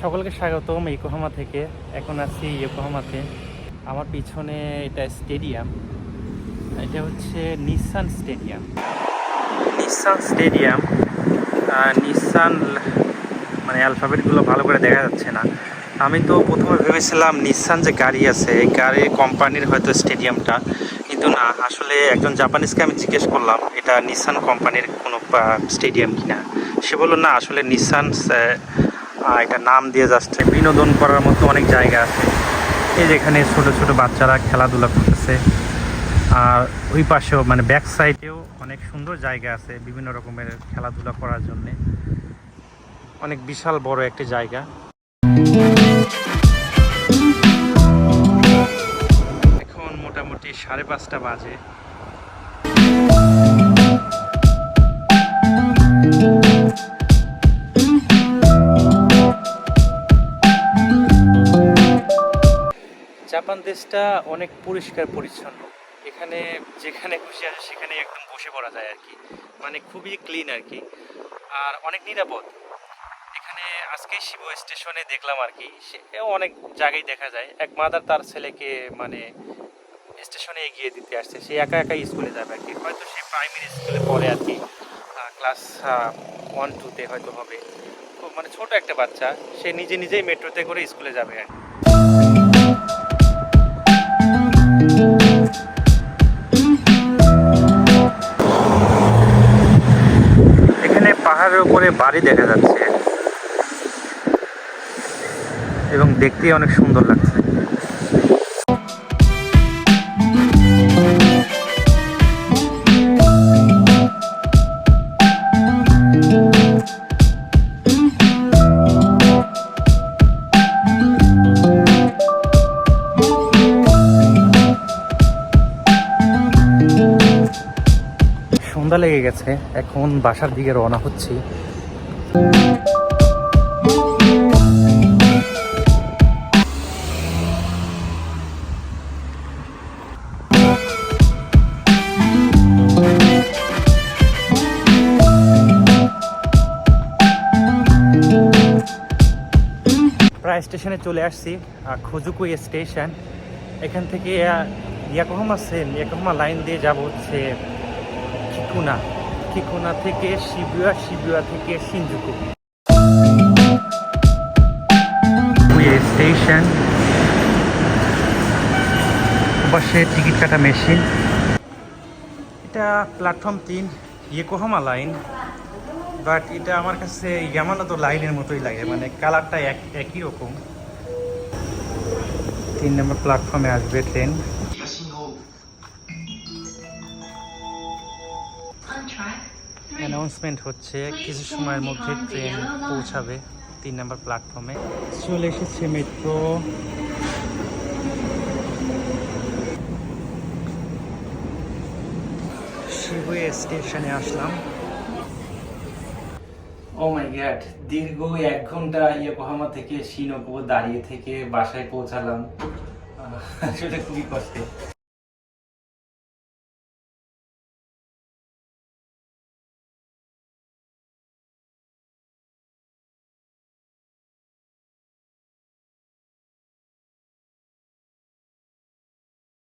সকলকে স্বাগতম ইয়োকোহামা থেকে। এখন আছি ইয়োকোহামাতে। আমার পিছনে এটা স্টেডিয়াম, এটা হচ্ছে নিসান স্টেডিয়াম। নিসান মানে অ্যালফাবেটগুলো ভালো করে দেখা যাচ্ছে না। আমি তো প্রথমে ভেবেছিলাম নিসান যে গাড়ি আছে এই গাড়ির কোম্পানির হয়তো স্টেডিয়ামটা, কিন্তু না, আসলে একজন জাপানিজকে আমি জিজ্ঞেস করলাম এটা নিসান কোম্পানির কোনো স্টেডিয়াম কিনা। সে বললো না, আসলে নিসান এটা নাম দিয়ে যাচ্ছে। বিনোদন করার মতো অনেক জায়গা আছে, এই যেখানে ছোট ছোট বাচ্চারা খেলাধুলা করতেছে। আর ওই পাশেও মানে ব্যাক সাইডেও অনেক সুন্দর জায়গা আছে বিভিন্ন রকমের খেলাধুলা করার জন্য। অনেক বিশাল বড় একটি জায়গা। এখন মোটামুটি 5:30 বাজে। জাপান দেশটা অনেক পরিষ্কার পরিচ্ছন্ন। এখানে যেখানে খুশি আসে সেখানে একদম বসে পড়া যায় আর কি, মানে খুবই ক্লিন আর কি, আর অনেক নিরাপদ। এখানে আজকে শিবু স্টেশনে দেখলাম আর কি, অনেক জায়গায় দেখা যায় এক মাদার তার ছেলেকে মানে স্টেশনে এগিয়ে দিতে আসছে। সে একা একা স্কুলে যাবে আর কি, হয়তো সে প্রাইমারি স্কুলে পড়ে আর কি, ক্লাস 1-2-তে হয়তো হবে। খুব মানে ছোট একটা বাচ্চা, সে নিজে নিজেই মেট্রোতে করে স্কুলে যাবে আর কি। এখানে পাহাড়ের উপরে বাড়ি দেখা যাচ্ছে এবং দেখতে অনেক সুন্দর লাগছে। সন্ধ্যা লেগে গেছে, এখন বাসার দিকে রওনা হচ্ছি। প্রায় স্টেশনে চলে আসছি, খুজুকু স্টেশন। এখান থেকে ইয়োকোহামা লাইন দিয়ে যাব হচ্ছে কিকুনা থেকে শিবুয়া থেকে শিনজুকু স্টেশন। পাশে টিকিট কাটা মেশিন। এটা প্ল্যাটফর্ম 3 ইয়োকোহামা লাইন, বাট এটা আমার কাছে ইয়ামানাতো লাইনের মতোই লাগে, মানে কালারটা একই রকম। 3 নম্বর প্ল্যাটফর্মে আসবে ট্রেন। অ্যানাউন্সমেন্ট হচ্ছে কিছু সময়ের মধ্যে ট্রেন পৌঁছাবে 3 নম্বর প্ল্যাটফর্মে। চলে এসেছে মেট্রো। শিবুয়া স্টেশনে আসলাম। ও মাই গড, দীর্ঘ 1 ঘন্টা ইয়োকোহামা থেকে শিনোবু দাঁড়িয়ে থেকে বাসায় পৌঁছালাম। আসলে খুবই কষ্টে।